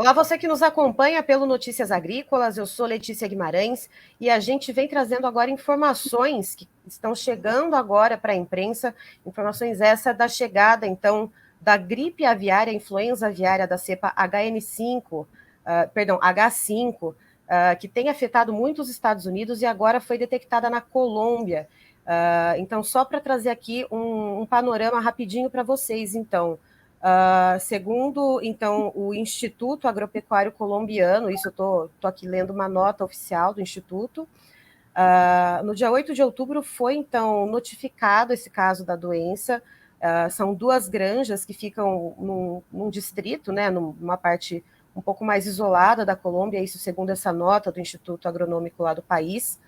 Olá, você que nos acompanha pelo Notícias Agrícolas, eu sou Letícia Guimarães e a gente vem trazendo agora informações que estão chegando agora para a imprensa, informações essa da chegada, então, da gripe aviária, influenza aviária da cepa H5, que tem afetado muito os Estados Unidos e agora foi detectada na Colômbia. Então, só para trazer aqui um panorama rapidinho para vocês, então. Segundo, então, o Instituto Agropecuário Colombiano, isso eu estou aqui lendo uma nota oficial do Instituto, no dia 8 de outubro foi, então, notificado esse caso da doença. São 2 granjas que ficam num distrito, né, numa parte um pouco mais isolada da Colômbia, isso segundo essa nota do Instituto Agronômico lá do país.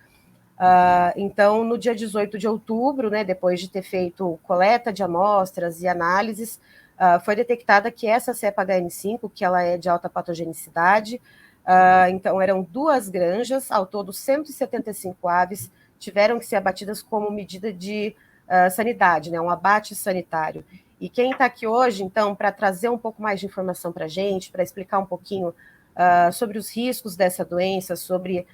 Então, no dia 18 de outubro, né, depois de ter feito coleta de amostras e análises, foi detectada que essa cepa HN5, que ela é de alta patogenicidade, então eram 2 granjas, ao todo 175 aves, tiveram que ser abatidas como medida de sanidade, né, um abate sanitário. E quem está aqui hoje, então, para trazer um pouco mais de informação para a gente, para explicar um pouquinho sobre os riscos dessa doença, sobre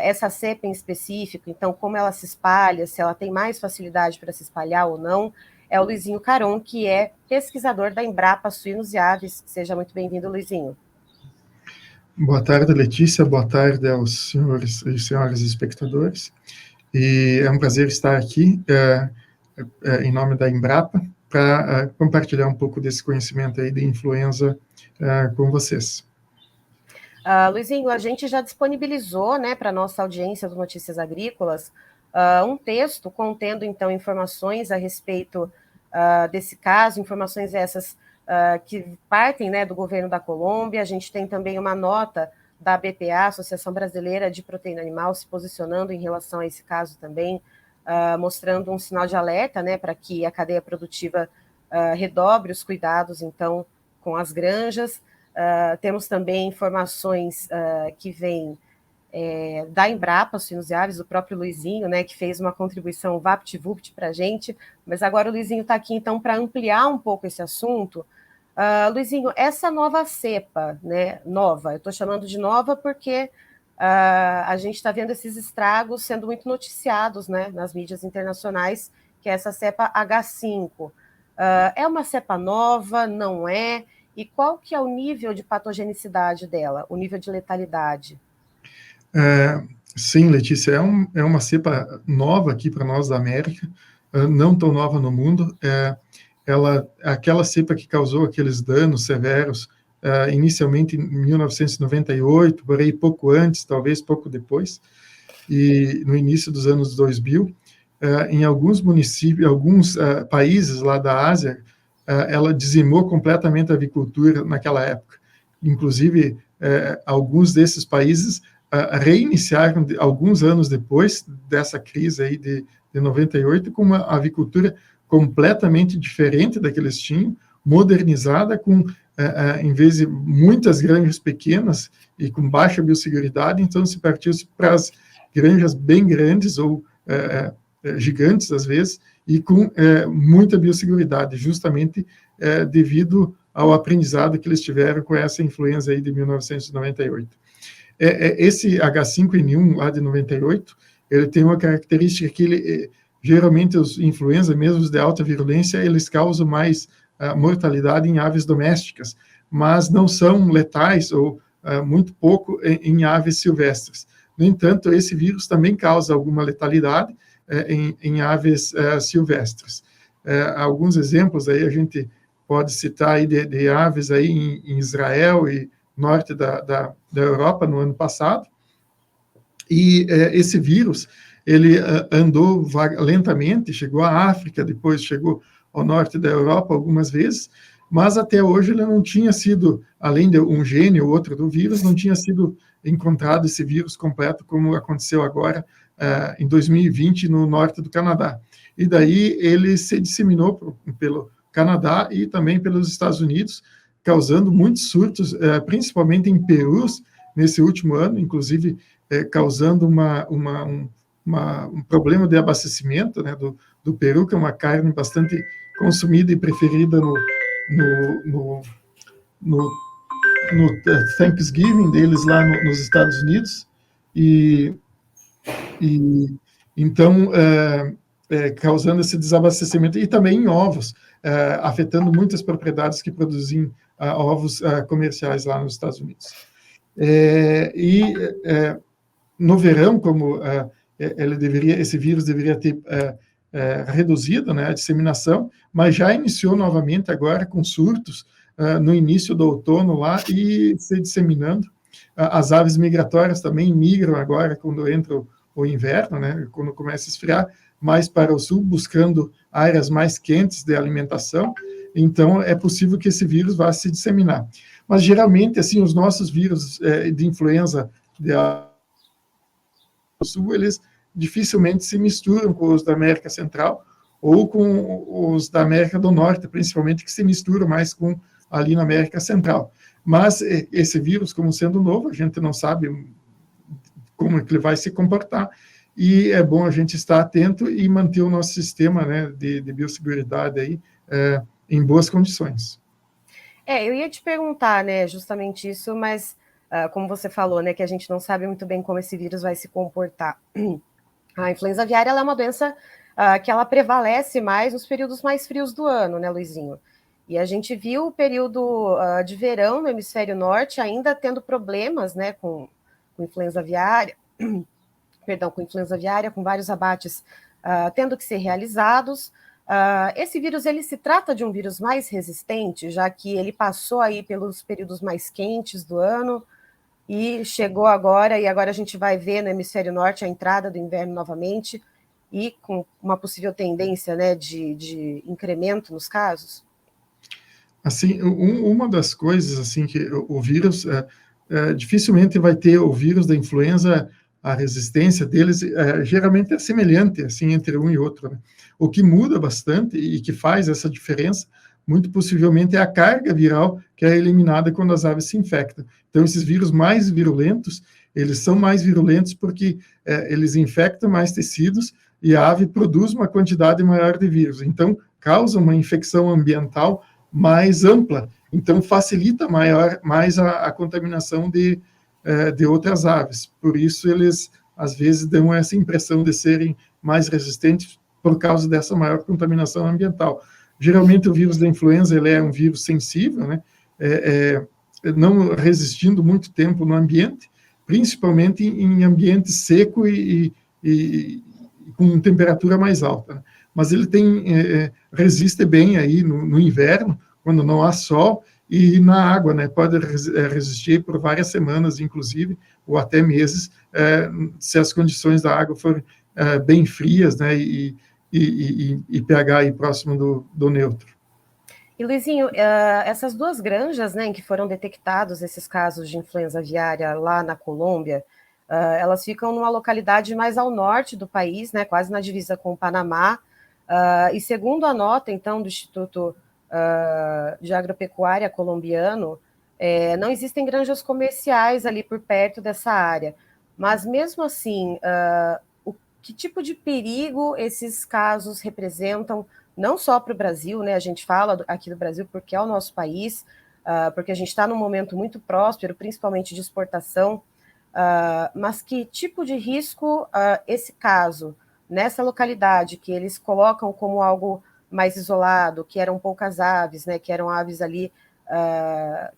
essa cepa em específico, então como ela se espalha, se ela tem mais facilidade para se espalhar ou não, é o Luizinho Caron, que é pesquisador da Embrapa Suínos e Aves. Seja muito bem-vindo, Luizinho. Boa tarde, Letícia. Boa tarde aos senhores e senhoras espectadores. E é um prazer estar aqui em nome da Embrapa para compartilhar um pouco desse conhecimento aí de influenza com vocês. Luizinho, a gente já disponibilizou, né, para a nossa audiência do Notícias Agrícolas um texto contendo, então, informações a respeito desse caso, informações essas que partem, né, do governo da Colômbia. A gente tem também uma nota da BPA, Associação Brasileira de Proteína Animal, se posicionando em relação a esse caso também, mostrando um sinal de alerta, né, para que a cadeia produtiva redobre os cuidados, então, com as granjas. Temos também informações que vêm da Embrapa Suínos e Aves, o próprio Luizinho, né, que fez uma contribuição vapt-vupt para a gente, mas agora o Luizinho está aqui, então, para ampliar um pouco esse assunto. Luizinho, essa nova cepa, né, nova, eu estou chamando de nova porque a gente está vendo esses estragos sendo muito noticiados, né, nas mídias internacionais, que é essa cepa H5. É uma cepa nova, não é? E qual que é o nível de patogenicidade dela, o nível de letalidade? Sim, Letícia, é uma cepa nova aqui para nós da América, não tão nova no mundo. Aquela cepa que causou aqueles danos severos, inicialmente em 1998, por aí pouco antes, talvez pouco depois, e no início dos anos 2000, em alguns municípios, alguns países lá da Ásia, ela dizimou completamente a avicultura naquela época. Inclusive, alguns desses países reiniciaram, alguns anos depois dessa crise aí de 98, com uma avicultura completamente diferente da que eles tinham, modernizada, com, em vez de muitas granjas pequenas e com baixa biosseguridade, então se partiu-se para as granjas bem grandes ou gigantes, às vezes, e com muita biosseguridade, justamente devido ao aprendizado que eles tiveram com essa influenza aí de 1998. Esse H5N1 lá de 98, ele tem uma característica que ele, geralmente os influenza, mesmo os de alta virulência, eles causam mais mortalidade em aves domésticas, mas não são letais ou muito pouco em aves silvestres. No entanto, esse vírus também causa alguma letalidade em aves silvestres. Alguns exemplos aí a gente pode citar aí de aves aí em Israel e norte da Europa no ano passado, e esse vírus, ele andou lentamente, chegou à África, depois chegou ao norte da Europa algumas vezes, mas até hoje ele não tinha sido, além de um gene ou outro do vírus, não tinha sido encontrado esse vírus completo, como aconteceu agora em 2020 no norte do Canadá. E daí ele se disseminou pelo Canadá e também pelos Estados Unidos, causando muitos surtos, principalmente em perus, nesse último ano, inclusive causando um problema de abastecimento, né, do peru, que é uma carne bastante consumida e preferida no Thanksgiving deles lá nos Estados Unidos, e então causando esse desabastecimento, e também em ovos, afetando muitas propriedades que produzem ovos comerciais lá nos Estados Unidos. No verão, como esse vírus deveria ter reduzido, né, a disseminação, mas já iniciou novamente agora com surtos no início do outono lá e se disseminando. As aves migratórias também migram agora quando entra o inverno, né, quando começa a esfriar, mais para o sul, buscando áreas mais quentes de alimentação. Então, é possível que esse vírus vá se disseminar. Mas, geralmente, assim, os nossos vírus de influenza do sul, eles dificilmente se misturam com os da América Central ou com os da América do Norte, principalmente, que se misturam mais com ali na América Central. Mas esse vírus, como sendo novo, a gente não sabe como é que ele vai se comportar, e é bom a gente estar atento e manter o nosso sistema, né, de biosseguridade aí, em boas condições. Eu ia te perguntar, né, justamente isso, mas como você falou, né, que a gente não sabe muito bem como esse vírus vai se comportar. A influenza aviária ela é uma doença que ela prevalece mais nos períodos mais frios do ano, né, Luizinho? E a gente viu o período de verão no hemisfério norte ainda tendo problemas, né, com influenza aviária, com influenza aviária, com vários abates tendo que ser realizados. Esse vírus, ele se trata de um vírus mais resistente, já que ele passou aí pelos períodos mais quentes do ano e chegou agora, e agora a gente vai ver no hemisfério norte a entrada do inverno novamente, e com uma possível tendência, né, de incremento nos casos? Assim, uma das coisas, assim, que o vírus, dificilmente vai ter o vírus da influenza, a resistência deles, geralmente é semelhante, assim, entre um e outro, né? O que muda bastante e que faz essa diferença, muito possivelmente, é a carga viral que é eliminada quando as aves se infectam. Então, esses vírus mais virulentos, eles são mais virulentos porque eles infectam mais tecidos e a ave produz uma quantidade maior de vírus. Então, causa uma infecção ambiental mais ampla, então facilita mais a contaminação de outras aves. Por isso, eles, às vezes, dão essa impressão de serem mais resistentes por causa dessa maior contaminação ambiental. Geralmente, o vírus da influenza ele é um vírus sensível, né? Não resistindo muito tempo no ambiente, principalmente em ambiente seco e com temperatura mais alta, né? Mas ele resiste bem aí no inverno, quando não há sol, e na água, né? Pode resistir por várias semanas, inclusive, ou até meses, se as condições da água forem bem frias, né? E pH aí próximo do neutro. E, Luizinho, essas duas granjas, né, em que foram detectados esses casos de influenza aviária lá na Colômbia, elas ficam numa localidade mais ao norte do país, né, quase na divisa com o Panamá, e segundo a nota, então, do Instituto de Agropecuária colombiano, não existem granjas comerciais ali por perto dessa área, mas mesmo assim, que tipo de perigo esses casos representam, não só para o Brasil, né? A gente fala aqui do Brasil porque é o nosso país, porque a gente está num momento muito próspero, principalmente de exportação, mas que tipo de risco esse caso, nessa localidade, que eles colocam como algo mais isolado, que eram poucas aves, né? Que eram aves ali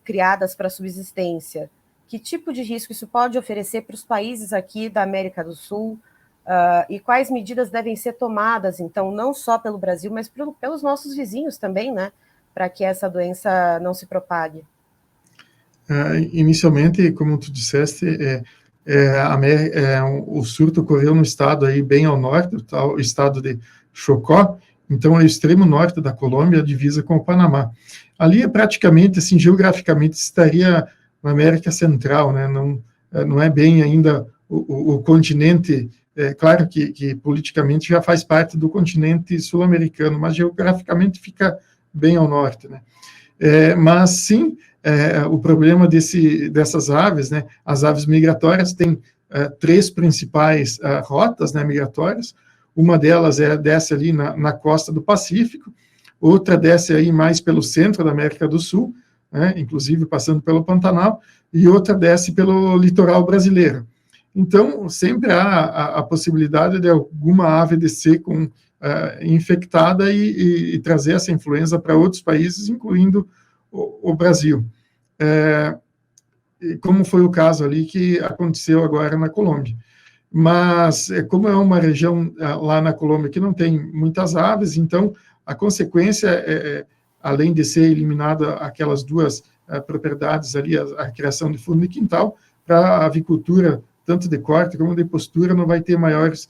criadas para subsistência, que tipo de risco isso pode oferecer para os países aqui da América do Sul? E quais medidas devem ser tomadas, então, não só pelo Brasil, mas pelos nossos vizinhos também, né, para que essa doença não se propague? Inicialmente, como tu disseste, o surto ocorreu no estado aí bem ao norte, o estado de Chocó, então é o extremo norte da Colômbia, a divisa com o Panamá. Ali é praticamente, assim, geograficamente estaria na América Central, né, não é bem ainda o continente. Claro que politicamente já faz parte do continente sul-americano, mas geograficamente fica bem ao norte, né? Mas sim, o problema dessas aves, né? As aves migratórias têm três principais rotas, né, migratórias. Uma delas desce ali na costa do Pacífico, outra desce aí mais pelo centro da América do Sul, né, inclusive passando pelo Pantanal, e outra desce pelo litoral brasileiro. Então, sempre há a possibilidade de alguma ave descer infectada e trazer essa influenza para outros países, incluindo o Brasil. Como foi o caso ali que aconteceu agora na Colômbia. Mas, como é uma região lá na Colômbia que não tem muitas aves, então a consequência, além de ser eliminada aquelas duas propriedades ali, a criação de fundo de quintal, para a avicultura, tanto de corte como de postura, não vai ter maiores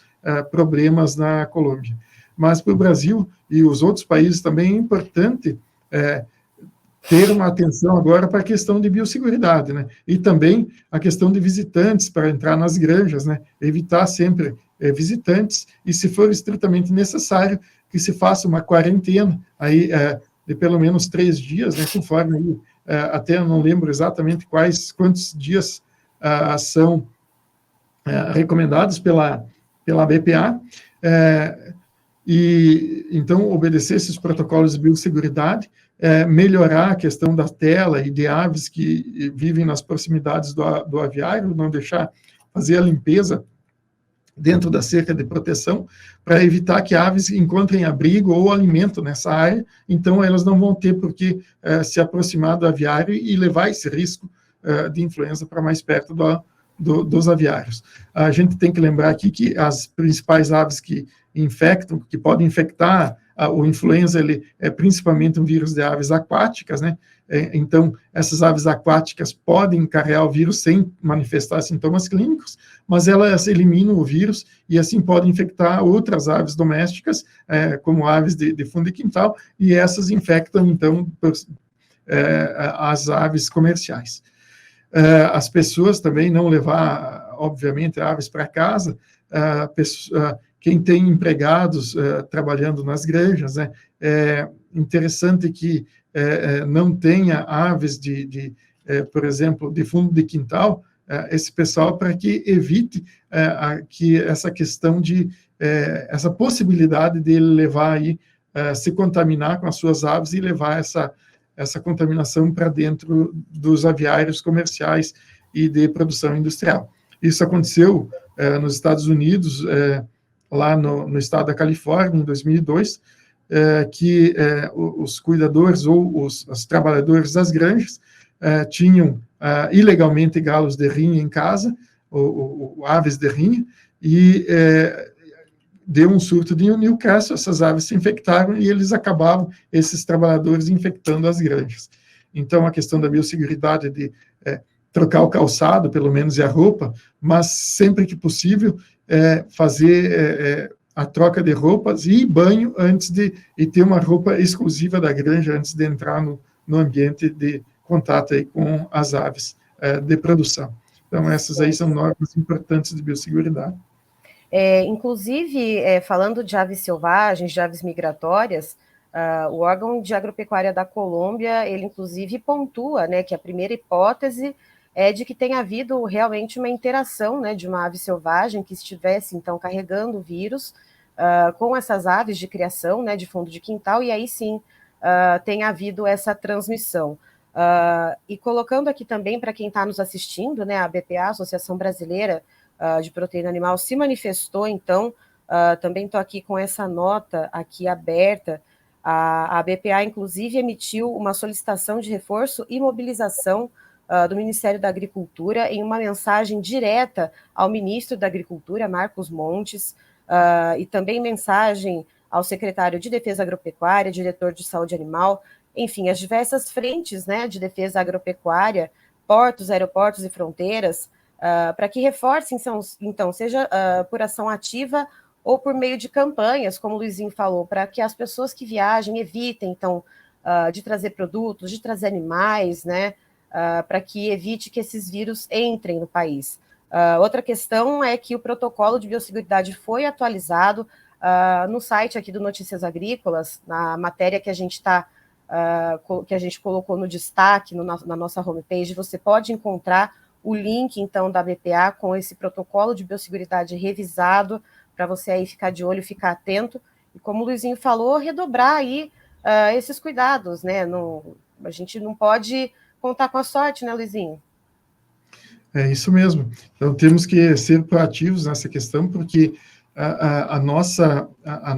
problemas na Colômbia. Mas para o Brasil e os outros países também é importante ter uma atenção agora para a questão de biosseguridade, né? E também a questão de visitantes para entrar nas granjas, né? Evitar sempre visitantes e, se for estritamente necessário, que se faça uma quarentena aí de pelo menos 3 dias, né? Conforme aí, até não lembro exatamente quantos dias são recomendados pela BPA, e então obedecer esses protocolos de biosseguridade, melhorar a questão da tela e de aves que vivem nas proximidades do aviário, não deixar fazer a limpeza dentro da cerca de proteção, para evitar que aves encontrem abrigo ou alimento nessa área, então elas não vão ter por que se aproximar do aviário e levar esse risco de influenza para mais perto dos aviários. A gente tem que lembrar aqui que as principais aves que infectam, que podem infectar o influenza, ele é principalmente um vírus de aves aquáticas, né? Então, essas aves aquáticas podem carregar o vírus sem manifestar sintomas clínicos, mas elas eliminam o vírus e assim podem infectar outras aves domésticas, como aves de fundo de quintal, e essas infectam, então, as aves comerciais. As pessoas também não levar, obviamente, aves para casa, quem tem empregados trabalhando nas granjas, né, é interessante que não tenha aves por exemplo, de fundo de quintal, esse pessoal, para que evite que essa questão essa possibilidade de ele levar aí, se contaminar com as suas aves e levar essa contaminação para dentro dos aviários comerciais e de produção industrial. Isso aconteceu nos Estados Unidos, lá no estado da Califórnia, em 2002, que os cuidadores ou os trabalhadores das granjas tinham ilegalmente galos de rinha em casa, ou aves de rinha, e deu um surto de Newcastle, essas aves se infectaram e eles acabavam, esses trabalhadores, infectando as granjas. Então, a questão da biosseguridade de trocar o calçado, pelo menos, e a roupa, mas sempre que possível, fazer a troca de roupas e banho e ter uma roupa exclusiva da granja antes de entrar no ambiente de contato aí com as aves de produção. Então, essas aí são normas importantes de biosseguridade. Inclusive, falando de aves selvagens, de aves migratórias, o órgão de agropecuária da Colômbia, ele inclusive pontua, né, que a primeira hipótese é de que tenha havido realmente uma interação, né, de uma ave selvagem que estivesse, então, carregando o vírus com essas aves de criação, né, de fundo de quintal, e aí sim tem havido essa transmissão. E colocando aqui também para quem está nos assistindo, né, a BPA, Associação Brasileira de Proteína Animal, se manifestou, então, também estou aqui com essa nota aqui aberta. A BPA, inclusive, emitiu uma solicitação de reforço e mobilização do Ministério da Agricultura em uma mensagem direta ao ministro da Agricultura, Marcos Montes, e também mensagem ao secretário de Defesa Agropecuária, diretor de Saúde Animal, enfim, as diversas frentes, né, de defesa agropecuária, portos, aeroportos e fronteiras, para que reforcem, então, seja por ação ativa ou por meio de campanhas, como o Luizinho falou, para que as pessoas que viajem evitem, então, de trazer produtos, de trazer animais, né, para que evite que esses vírus entrem no país. Outra questão é que o protocolo de biosseguridade foi atualizado no site aqui do Notícias Agrícolas, na matéria que a gente que a gente colocou no destaque na nossa homepage. Você pode encontrar o link, então, da BPA com esse protocolo de biosseguridade revisado, para você aí ficar de olho, ficar atento, e como o Luizinho falou, redobrar aí esses cuidados, né, A gente não pode contar com a sorte, né, Luizinho? É isso mesmo. Então, temos que ser proativos nessa questão, porque a nossa a,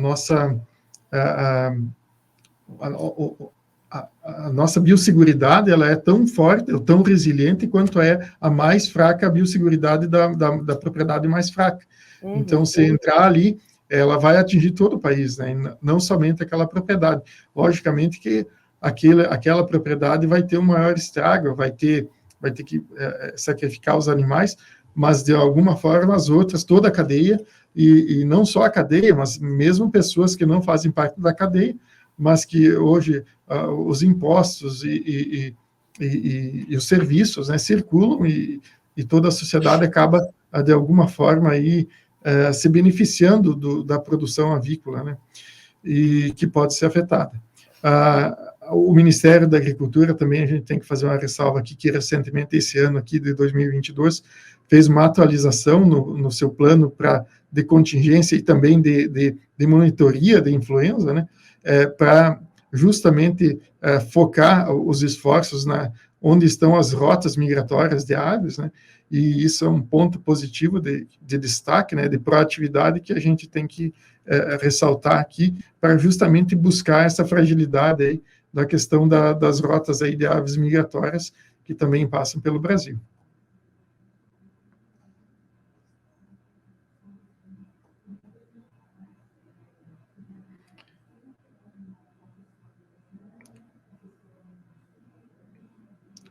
a nossa biosseguridade ela é tão forte, ou tão resiliente, quanto é a mais fraca a biosseguridade da propriedade mais fraca. Então, se entrar ali, ela vai atingir todo o país, né? Não somente aquela propriedade. Logicamente que aquela propriedade vai ter um maior estrago, vai ter que sacrificar os animais, mas de alguma forma as outras, toda a cadeia, e não só a cadeia, mas mesmo pessoas que não fazem parte da cadeia, mas que hoje os impostos e os serviços, né, circulam e toda a sociedade acaba, de alguma forma, aí, se beneficiando da produção avícola, né, e que pode ser afetada. O Ministério da Agricultura também, a gente tem que fazer uma ressalva aqui, que recentemente, esse ano aqui de 2022, fez uma atualização no seu plano de contingência e também de monitoria de influenza, né, para justamente focar os esforços onde estão as rotas migratórias de aves, né, e isso é um ponto positivo de destaque, né, de proatividade que a gente tem que ressaltar aqui, para justamente buscar essa fragilidade aí da questão das rotas aí de aves migratórias, que também passam pelo Brasil.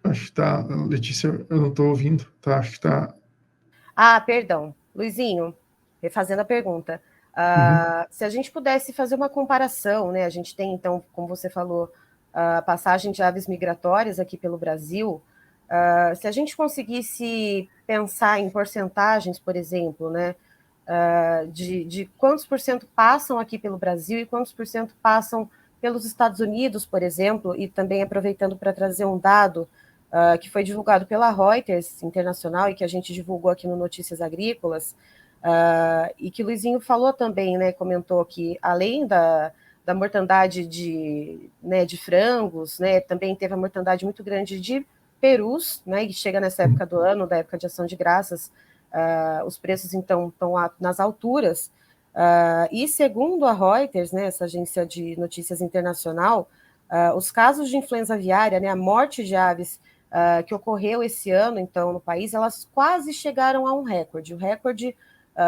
Acho que está, Letícia, eu não estou ouvindo, tá? Acho que está... Perdão. Luizinho, refazendo a pergunta. Se a gente pudesse fazer uma comparação, né? A gente tem, então, como você falou, a passagem de aves migratórias aqui pelo Brasil. Se a gente conseguisse pensar em porcentagens, por exemplo, né? De quantos por cento passam aqui pelo Brasil e quantos por cento passam pelos Estados Unidos, por exemplo, e também aproveitando para trazer um dado que foi divulgado pela Reuters Internacional e que a gente divulgou aqui no Notícias Agrícolas, e que o Luizinho falou também, né, comentou que além da mortandade de frangos, né, também teve a mortandade muito grande de perus, né, e chega nessa época do ano, da época de Ação de Graças, os preços então estão nas alturas, e segundo a Reuters, né, essa agência de notícias internacional, os casos de influenza aviária, né, a morte de aves que ocorreu esse ano, então, no país, elas quase chegaram a um recorde. O recorde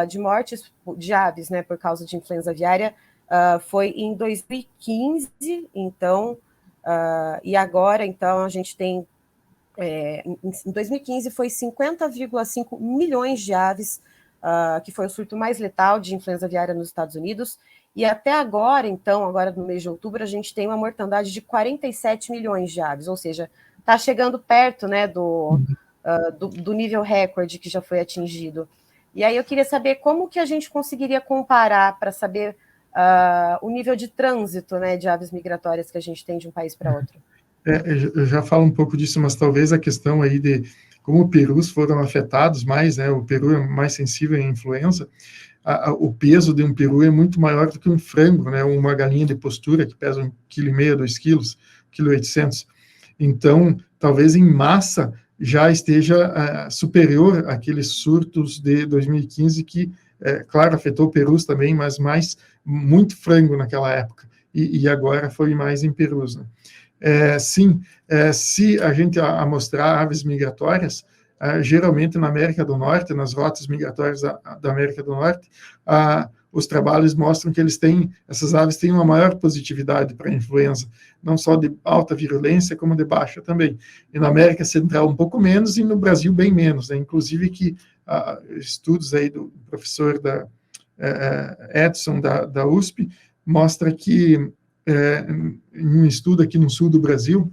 de mortes de aves, né, por causa de influenza aviária, foi em 2015, então, e agora, então, a gente tem, em 2015 foi 50,5 milhões de aves, que foi o surto mais letal de influenza aviária nos Estados Unidos, e até agora, então, agora no mês de outubro, a gente tem uma mortandade de 47 milhões de aves, ou seja, está chegando perto, né, do nível recorde que já foi atingido. E aí eu queria saber como que a gente conseguiria comparar para saber o nível de trânsito, né, de aves migratórias que a gente tem de um país para outro. Eu já falo um pouco disso, mas talvez a questão aí de como perus foram afetados mais, né, o peru é mais sensível à influenza, o peso de um peru é muito maior do que um frango, né, uma galinha de postura que pesa 1,5 kg, 2 quilos, 1,8 kg. Então, talvez em massa já esteja superior àqueles surtos de 2015 que, claro, afetou perus também, mas muito frango naquela época, e agora foi mais em perus, né? Sim, se a gente amostrar aves migratórias, geralmente na América do Norte, nas rotas migratórias da América do Norte, os trabalhos mostram que essas aves têm uma maior positividade para a influenza, não só de alta virulência, como de baixa também. E na América Central um pouco menos, e no Brasil bem menos, né? Inclusive que estudos aí do professor Edson, da USP, mostra que em um estudo aqui no sul do Brasil,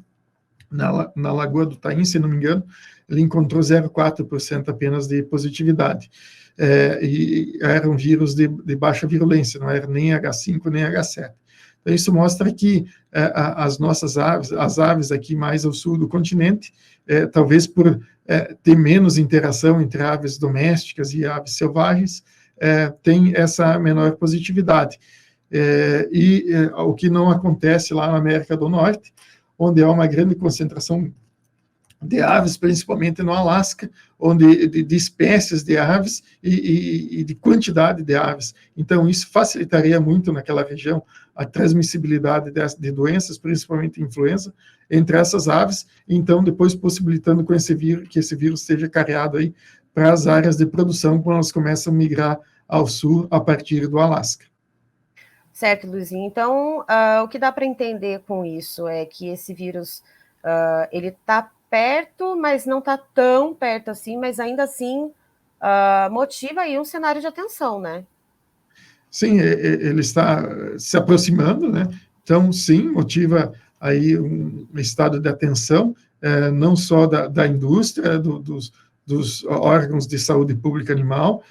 na Lagoa do Taim, se não me engano, ele encontrou 0,4% apenas de positividade. E era um vírus de baixa virulência, não era nem H5 nem H7. Então, isso mostra que as nossas aves, as aves aqui mais ao sul do continente, talvez por ter menos interação entre aves domésticas e aves selvagens, tem essa menor positividade. O que não acontece lá na América do Norte, onde há uma grande concentração de aves, principalmente no Alasca, onde de espécies de aves e de quantidade de aves. Então, isso facilitaria muito naquela região a transmissibilidade de doenças, principalmente influenza, entre essas aves, então depois possibilitando com que esse vírus seja carreado aí para as áreas de produção, quando elas começam a migrar ao sul a partir do Alasca. Certo, Luizinho. Então, o que dá para entender com isso é que esse vírus, ele está perto, mas não está tão perto assim, mas ainda assim motiva aí um cenário de atenção, né? Sim, ele está se aproximando, né? Então, sim, motiva aí um estado de atenção, não só da indústria, dos órgãos de saúde pública animal,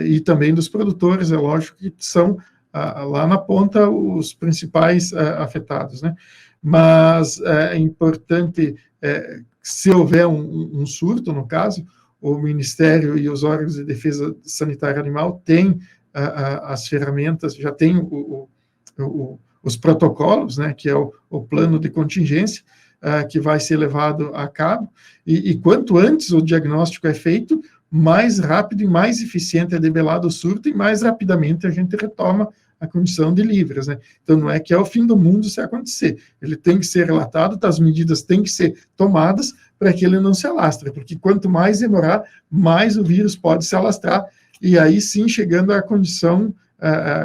e também dos produtores, é lógico que são lá na ponta os principais afetados, né? Mas é importante, se houver um surto, no caso, o Ministério e os órgãos de defesa sanitária animal têm as ferramentas, já tem os protocolos, né, que é o plano de contingência, que vai ser levado a cabo, e quanto antes o diagnóstico é feito, mais rápido e mais eficiente é debelado o surto, e mais rapidamente a gente retoma a condição de livres, né? Então, não é que é o fim do mundo se acontecer, ele tem que ser relatado, as medidas têm que ser tomadas para que ele não se alastre, porque quanto mais demorar, mais o vírus pode se alastrar, e aí sim chegando à condição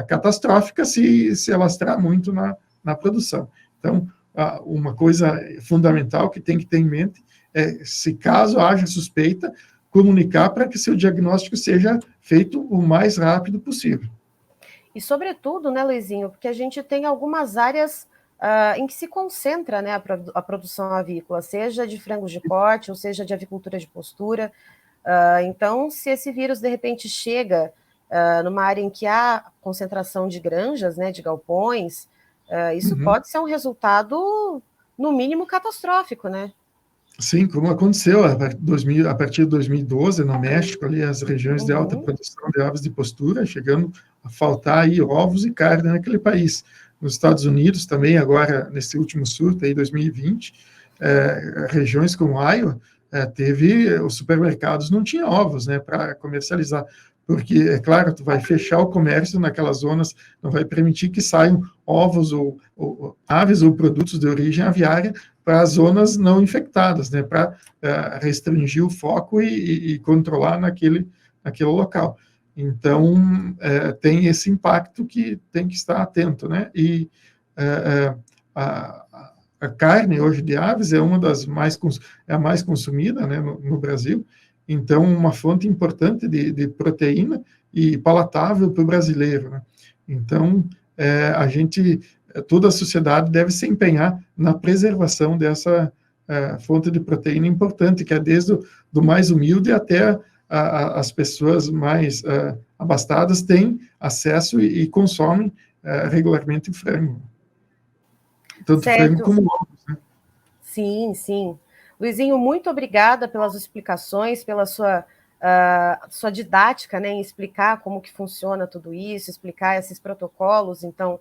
catastrófica se alastrar muito na produção. Então, uma coisa fundamental que tem que ter em mente é, se caso haja suspeita, comunicar para que seu diagnóstico seja feito o mais rápido possível. E, sobretudo, né, Luizinho, porque a gente tem algumas áreas em que se concentra, né, a produção avícola, seja de frangos de corte, ou seja de avicultura de postura. Então, se esse vírus, de repente, chega numa área em que há concentração de granjas, né, de galpões, isso pode ser um resultado, no mínimo, catastrófico, né? Sim, como aconteceu a partir de 2012, no México, ali as regiões de alta produção de aves de postura, chegando a faltar aí ovos e carne naquele país. Nos Estados Unidos também, agora, nesse último surto, aí, 2020, regiões como Iowa, os supermercados não tinham ovos, né, para comercializar, porque, é claro, tu vai fechar o comércio naquelas zonas, não vai permitir que saiam ovos ou aves ou produtos de origem aviária para as zonas não infectadas, né, para restringir o foco e controlar naquele local. Então, tem esse impacto que tem que estar atento, né, e a carne hoje de aves é uma das a mais consumida, né, no Brasil, então uma fonte importante de proteína e palatável para o brasileiro, né? Então, toda a sociedade deve se empenhar na preservação dessa fonte de proteína importante, que é desde do mais humilde até as pessoas mais abastadas têm acesso e consomem regularmente o frango. Tanto frango como ovos, né? Sim, sim. Luizinho, muito obrigada pelas explicações, pela sua didática, né, em explicar como que funciona tudo isso, explicar esses protocolos, então,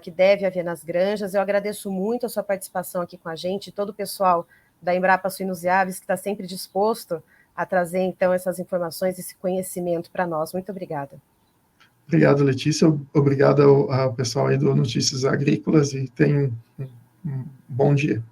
que deve haver nas granjas. Eu agradeço muito a sua participação aqui com a gente, todo o pessoal da Embrapa Suínos e Aves, que está sempre disposto a trazer, então, essas informações, esse conhecimento para nós. Muito obrigada. Obrigado, Letícia. Obrigado ao pessoal aí do Notícias Agrícolas e tenham um bom dia.